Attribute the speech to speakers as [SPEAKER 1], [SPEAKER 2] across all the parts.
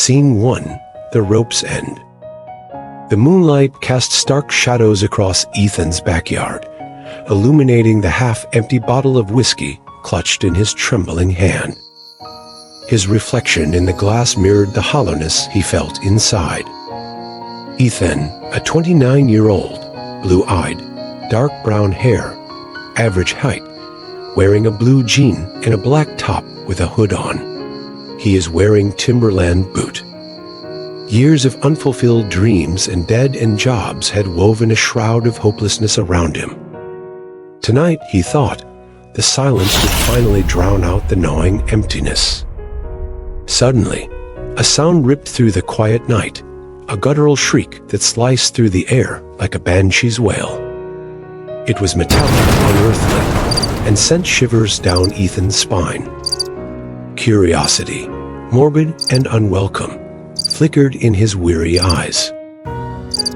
[SPEAKER 1] Scene 1. The Rope's End. The moonlight cast stark shadows across Ethan's backyard, illuminating the half-empty bottle of whiskey clutched in his trembling hand. His reflection in the glass mirrored the hollowness he felt inside. Ethan, a 29-year-old, blue-eyed, dark brown hair, average height, wearing a blue jean and a black top with a hood on. He is wearing Timberland boot. Years of unfulfilled dreams and dead-end jobs had woven a shroud of hopelessness around him. Tonight, he thought, the silence would finally drown out the gnawing emptiness. Suddenly, a sound ripped through the quiet night, a guttural shriek that sliced through the air like a banshee's wail. It was metallic, unearthly, and sent shivers down Ethan's spine. Curiosity, morbid and unwelcome, flickered in his weary eyes.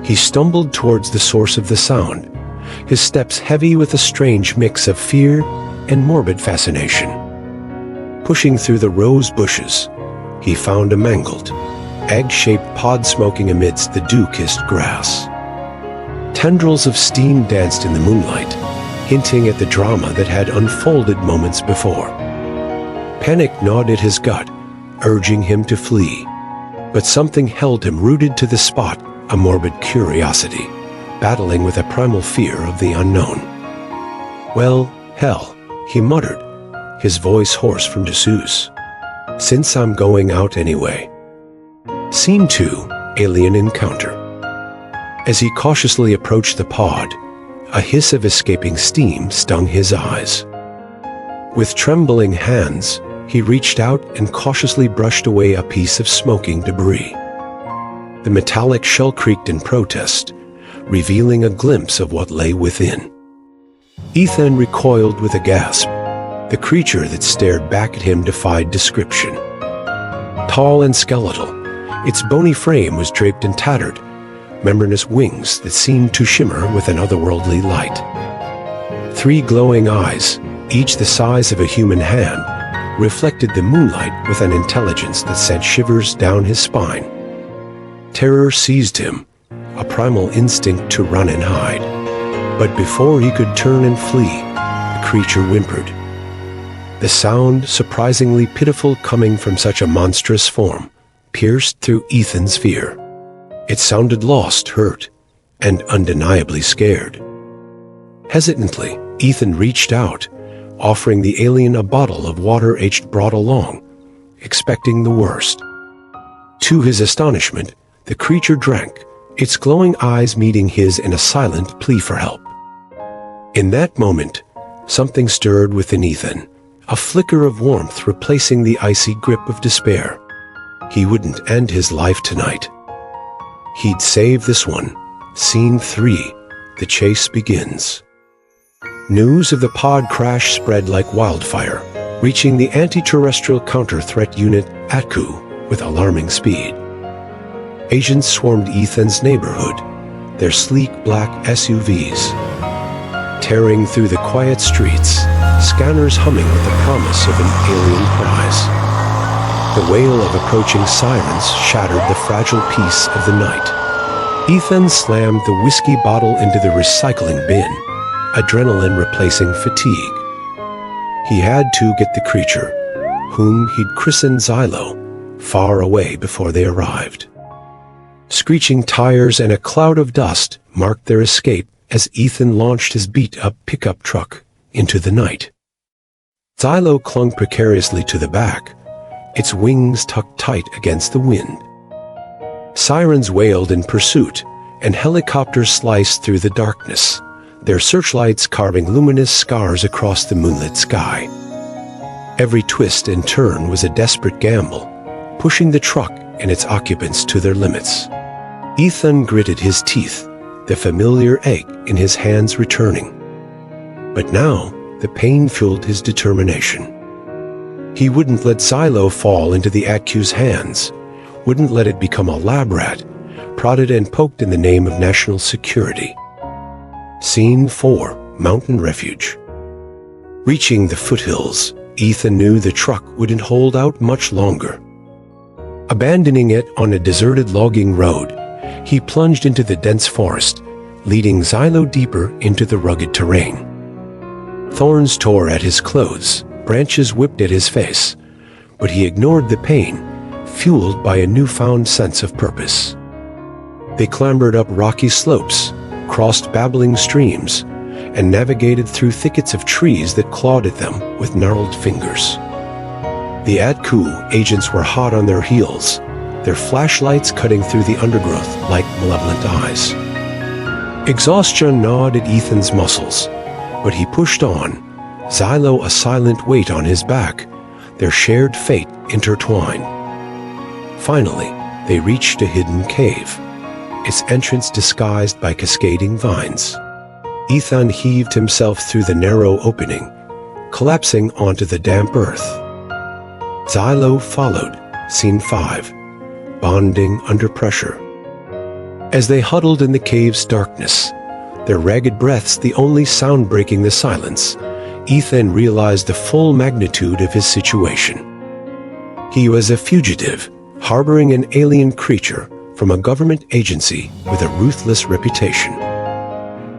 [SPEAKER 1] He stumbled towards the source of the sound, his steps heavy with a strange mix of fear and morbid fascination. Pushing through the rose bushes, he found a mangled, egg-shaped pod smoking amidst the dew-kissed grass. Tendrils of steam danced in the moonlight, hinting at the drama that had unfolded moments before. Panic gnawed at his gut, urging him to flee. But something held him rooted to the spot, a morbid curiosity, battling with a primal fear of the unknown. "Well, hell," he muttered, his voice hoarse from disuse. "Since I'm going out anyway." Scene 2. Alien Encounter. As he cautiously approached the pod, a hiss of escaping steam stung his eyes. With trembling hands, he reached out and cautiously brushed away a piece of smoking debris. The metallic shell creaked in protest, revealing a glimpse of what lay within. Ethan recoiled with a gasp. The creature that stared back at him defied description. Tall and skeletal, its bony frame was draped in tattered, membranous wings that seemed to shimmer with an otherworldly light. 3 glowing eyes, each the size of a human hand, reflected the moonlight with an intelligence that sent shivers down his spine. Terror seized him, a primal instinct to run and hide. But before he could turn and flee, the creature whimpered. The sound, surprisingly pitiful coming from such a monstrous form, pierced through Ethan's fear. It sounded lost, hurt, and undeniably scared. Hesitantly, Ethan reached out, offering the alien a bottle of water-aged brought along, expecting the worst. To his astonishment, the creature drank, its glowing eyes meeting his in a silent plea for help. In that moment, something stirred within Ethan, a flicker of warmth replacing the icy grip of despair. He wouldn't end his life tonight. He'd save this one. Scene 3. The chase begins. News of the pod crash spread like wildfire, reaching the Anti-Terrestrial Counter Unit ATCU with alarming speed. Agents swarmed Ethan's neighborhood, their sleek black SUVs. Tearing through the quiet streets, scanners humming with the promise of an alien prize. The wail of approaching sirens shattered the fragile peace of the night. Ethan slammed the whiskey bottle into the recycling bin, adrenaline replacing fatigue. He had to get the creature, whom he'd christened Xylo, far away before they arrived. Screeching tires and a cloud of dust marked their escape as Ethan launched his beat-up pickup truck into the night. Xylo clung precariously to the back, its wings tucked tight against the wind. Sirens wailed in pursuit, and helicopters sliced through the darkness, their searchlights carving luminous scars across the moonlit sky. Every twist and turn was a desperate gamble, pushing the truck and its occupants to their limits. Ethan gritted his teeth, the familiar ache in his hands returning. But now, the pain fueled his determination. He wouldn't let Xylo fall into the ATCU's hands, wouldn't let it become a lab rat, prodded and poked in the name of national security. Scene 4. Mountain Refuge. Reaching the foothills, Ethan knew the truck wouldn't hold out much longer. Abandoning it on a deserted logging road, he plunged into the dense forest, leading Xylo deeper into the rugged terrain. Thorns tore at his clothes, branches whipped at his face, but he ignored the pain, fueled by a newfound sense of purpose. They clambered up rocky slopes, crossed babbling streams, and navigated through thickets of trees that clawed at them with gnarled fingers. The ATCU agents were hot on their heels, their flashlights cutting through the undergrowth like malevolent eyes. Exhaustion gnawed at Ethan's muscles, but he pushed on, Xylo a silent weight on his back, their shared fate intertwined. Finally, they reached a hidden cave, its entrance disguised by cascading vines. Ethan heaved himself through the narrow opening, collapsing onto the damp earth. Xylo followed, scene 5, bonding under pressure. As they huddled in the cave's darkness, their ragged breaths the only sound breaking the silence, Ethan realized the full magnitude of his situation. He was a fugitive, harboring an alien creature from a government agency with a ruthless reputation.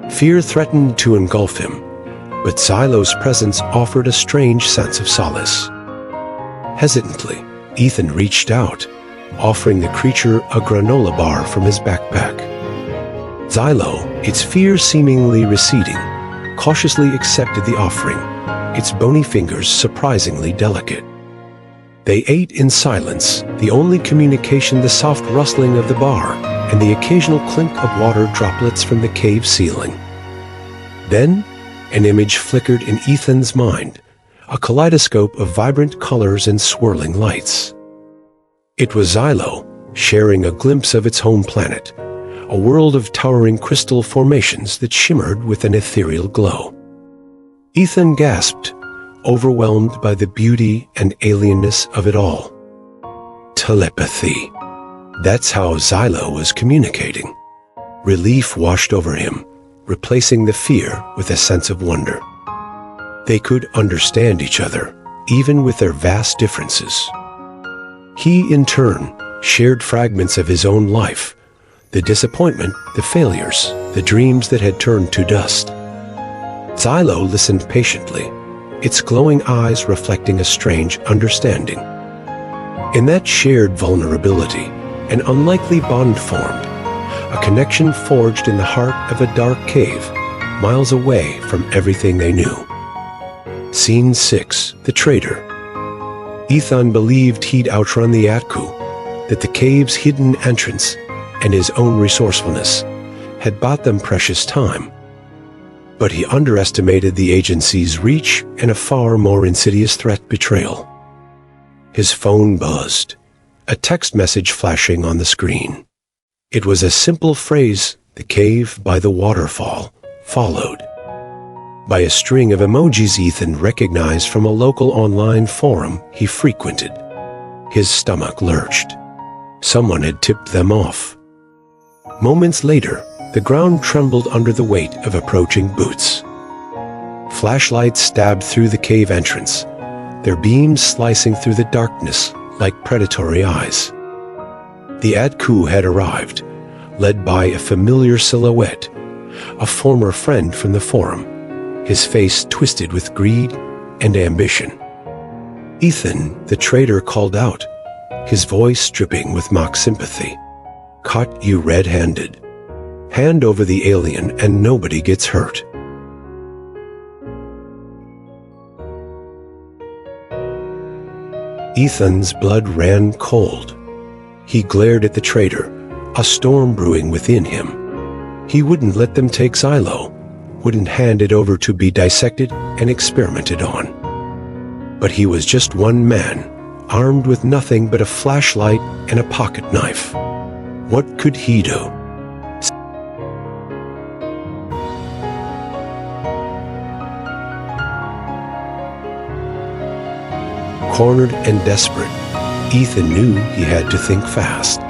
[SPEAKER 1] Fear threatened to engulf him, but Xylo's presence offered a strange sense of solace. Hesitantly, Ethan reached out, offering the creature a granola bar from his backpack. Xylo, its fear seemingly receding, cautiously accepted the offering, its bony fingers surprisingly delicate. They ate in silence, the only communication the soft rustling of the bar and the occasional clink of water droplets from the cave ceiling. Then, an image flickered in Ethan's mind, a kaleidoscope of vibrant colors and swirling lights. It was Xylo, sharing a glimpse of its home planet, a world of towering crystal formations that shimmered with an ethereal glow. Ethan gasped, overwhelmed by the beauty and alienness of it all. Telepathy. That's how Xylo was communicating. Relief washed over him, replacing the fear with a sense of wonder. They could understand each other, even with their vast differences. He, in turn, shared fragments of his own life, the disappointment, the failures, the dreams that had turned to dust. Xylo listened patiently, its glowing eyes reflecting a strange understanding. In that shared vulnerability, an unlikely bond formed, a connection forged in the heart of a dark cave, miles away from everything they knew. Scene 6, The Traitor. Ethan believed he'd outrun the ATCU, that the cave's hidden entrance and his own resourcefulness had bought them precious time. But he underestimated the agency's reach and a far more insidious threat: betrayal. His phone buzzed, a text message flashing on the screen. It was a simple phrase, "The cave by the waterfall," followed by a string of emojis Ethan recognized from a local online forum he frequented. His stomach lurched. Someone had tipped them off. Moments later, the ground trembled under the weight of approaching boots. Flashlights stabbed through the cave entrance, their beams slicing through the darkness like predatory eyes. The ATCU had arrived, led by a familiar silhouette, a former friend from the forum, his face twisted with greed and ambition. "Ethan," the traitor called out, his voice dripping with mock sympathy. "Caught you red-handed. Hand over the alien and nobody gets hurt." Ethan's blood ran cold. He glared at the traitor, a storm brewing within him. He wouldn't let them take Xylo, wouldn't hand it over to be dissected and experimented on. But he was just one man, armed with nothing but a flashlight and a pocket knife. What could he do? Cornered and desperate, Ethan knew he had to think fast.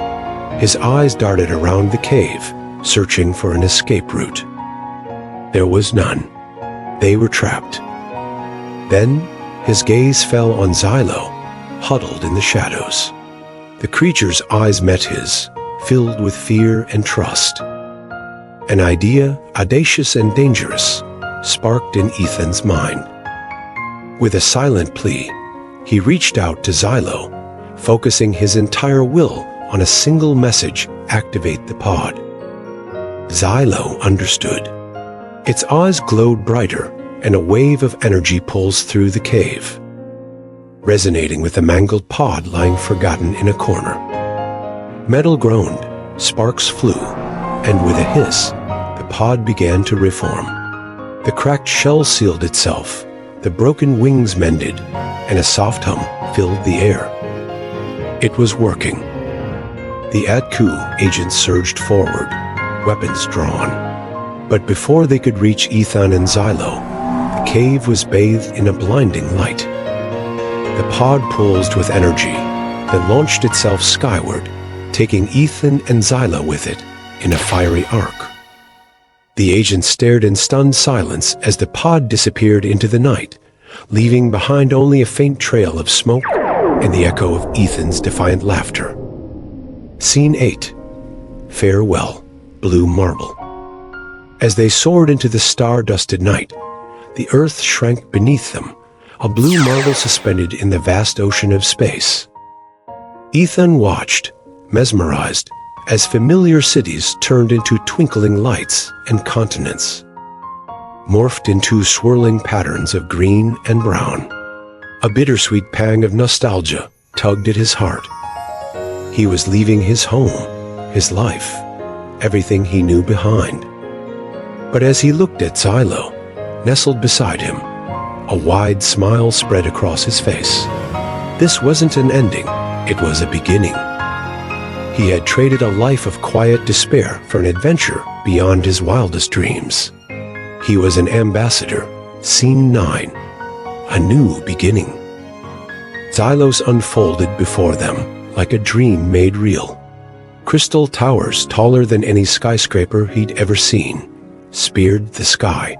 [SPEAKER 1] His eyes darted around the cave, searching for an escape route. There was none. They were trapped. Then his gaze fell on Xylo, huddled in the shadows. The creature's eyes met his, filled with fear and trust. An idea, audacious and dangerous, sparked in Ethan's mind. With a silent plea, he reached out to Xylo, focusing his entire will on a single message: activate the pod. Xylo understood. Its eyes glowed brighter, and a wave of energy pulsed through the cave, resonating with the mangled pod lying forgotten in a corner. Metal groaned, sparks flew, and with a hiss, the pod began to reform. The cracked shell sealed itself, the broken wings mended, and a soft hum filled the air. It was working. The ATCU agents surged forward, weapons drawn. But before they could reach Ethan and Xylo, the cave was bathed in a blinding light. The pod pulsed with energy, then launched itself skyward, taking Ethan and Xylo with it in a fiery arc. The agents stared in stunned silence as the pod disappeared into the night, leaving behind only a faint trail of smoke and the echo of Ethan's defiant laughter. Scene 8. Farewell, Blue Marble. As they soared into the star-dusted night, the earth shrank beneath them, a blue marble suspended in the vast ocean of space. Ethan watched, mesmerized, as familiar cities turned into twinkling lights and continents, morphed into swirling patterns of green and brown. A bittersweet pang of nostalgia tugged at his heart. He was leaving his home, his life, everything he knew behind. But as he looked at Xylo, nestled beside him, a wide smile spread across his face. This wasn't an ending, it was a beginning. He had traded a life of quiet despair for an adventure beyond his wildest dreams. He was an ambassador, Scene 9, a new beginning. Xylos unfolded before them like a dream made real. Crystal towers taller than any skyscraper he'd ever seen speared the sky,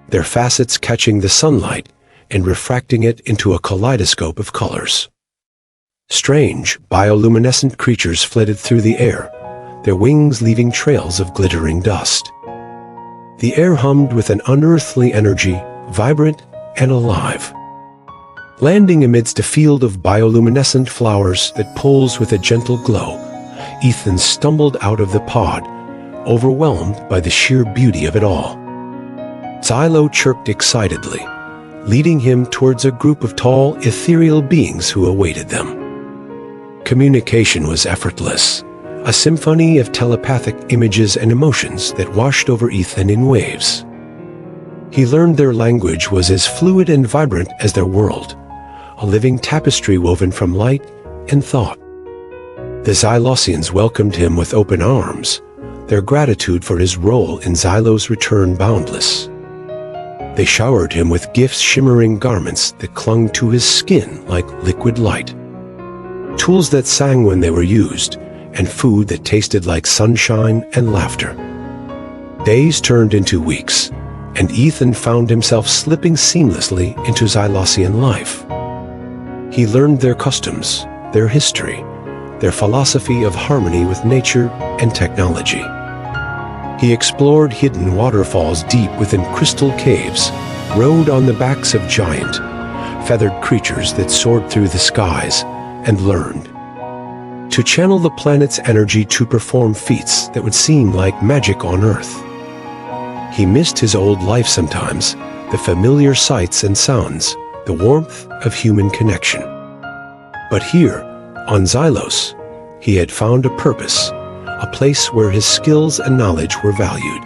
[SPEAKER 1] their facets catching the sunlight and refracting it into a kaleidoscope of colors. Strange, bioluminescent creatures flitted through the air, their wings leaving trails of glittering dust. The air hummed with an unearthly energy, vibrant and alive. Landing amidst a field of bioluminescent flowers that pulsed with a gentle glow, Ethan stumbled out of the pod, overwhelmed by the sheer beauty of it all. Xylo chirped excitedly, leading him towards a group of tall, ethereal beings who awaited them. Communication was effortless, a symphony of telepathic images and emotions that washed over Ethan in waves. He learned their language was as fluid and vibrant as their world, a living tapestry woven from light and thought. The Xylosians welcomed him with open arms, their gratitude for his role in Xylo's return boundless. They showered him with gifts, shimmering garments that clung to his skin like liquid light, tools that sang when they were used, and food that tasted like sunshine and laughter. Days turned into weeks, and Ethan found himself slipping seamlessly into Xylosian life. He learned their customs, their history, their philosophy of harmony with nature and technology. He explored hidden waterfalls deep within crystal caves, rode on the backs of giant, feathered creatures that soared through the skies, and learned to channel the planet's energy to perform feats that would seem like magic on Earth. He missed his old life sometimes, the familiar sights and sounds, the warmth of human connection. But here, on Xylos, he had found a purpose, a place where his skills and knowledge were valued,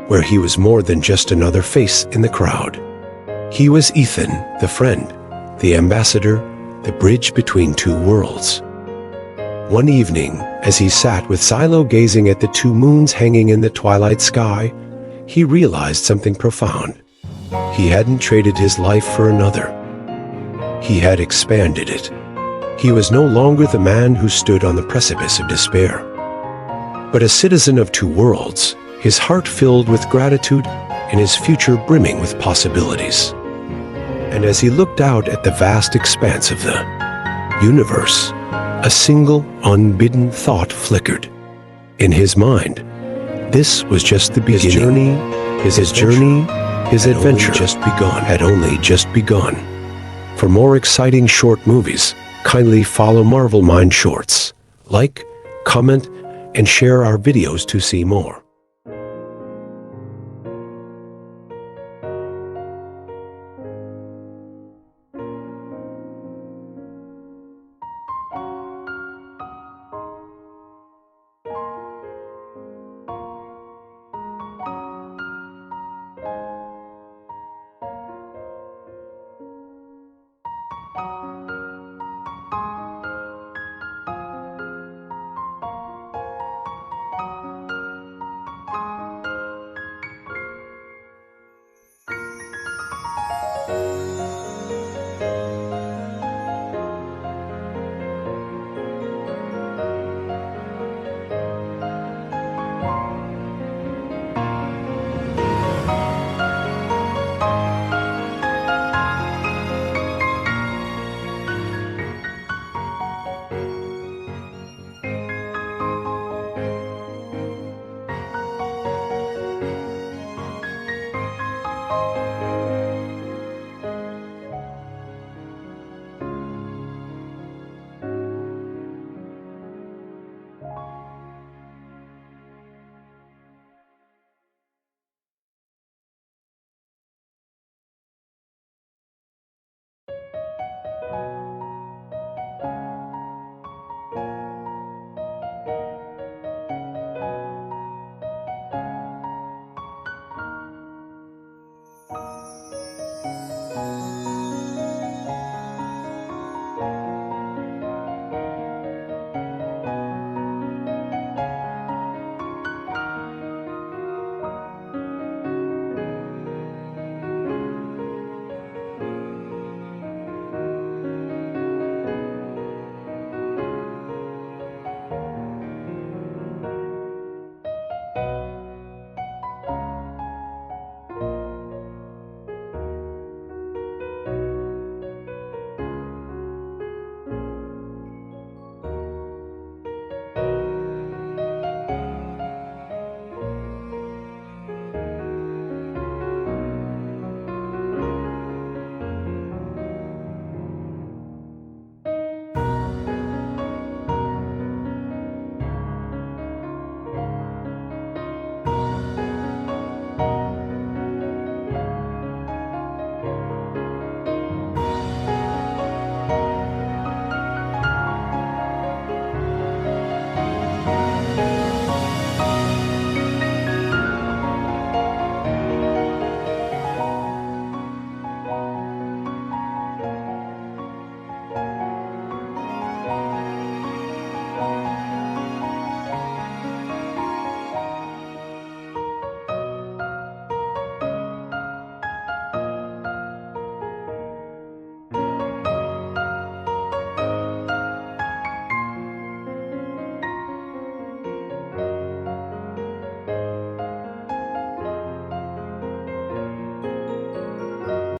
[SPEAKER 1] where he was more than just another face in the crowd. He was Ethan, the friend, the ambassador, the bridge between two worlds. One evening, as he sat with Xylo gazing at the two moons hanging in the twilight sky, he realized something profound. He hadn't traded his life for another. He had expanded it. He was no longer the man who stood on the precipice of despair, but a citizen of two worlds, his heart filled with gratitude and his future brimming with possibilities. And as he looked out at the vast expanse of the universe, A single, unbidden thought flickered. In his mind, this was just the beginning. His adventure had only just begun. For more exciting short movies, kindly follow Marvel Mind Shorts. Like, comment, and share our videos to see more.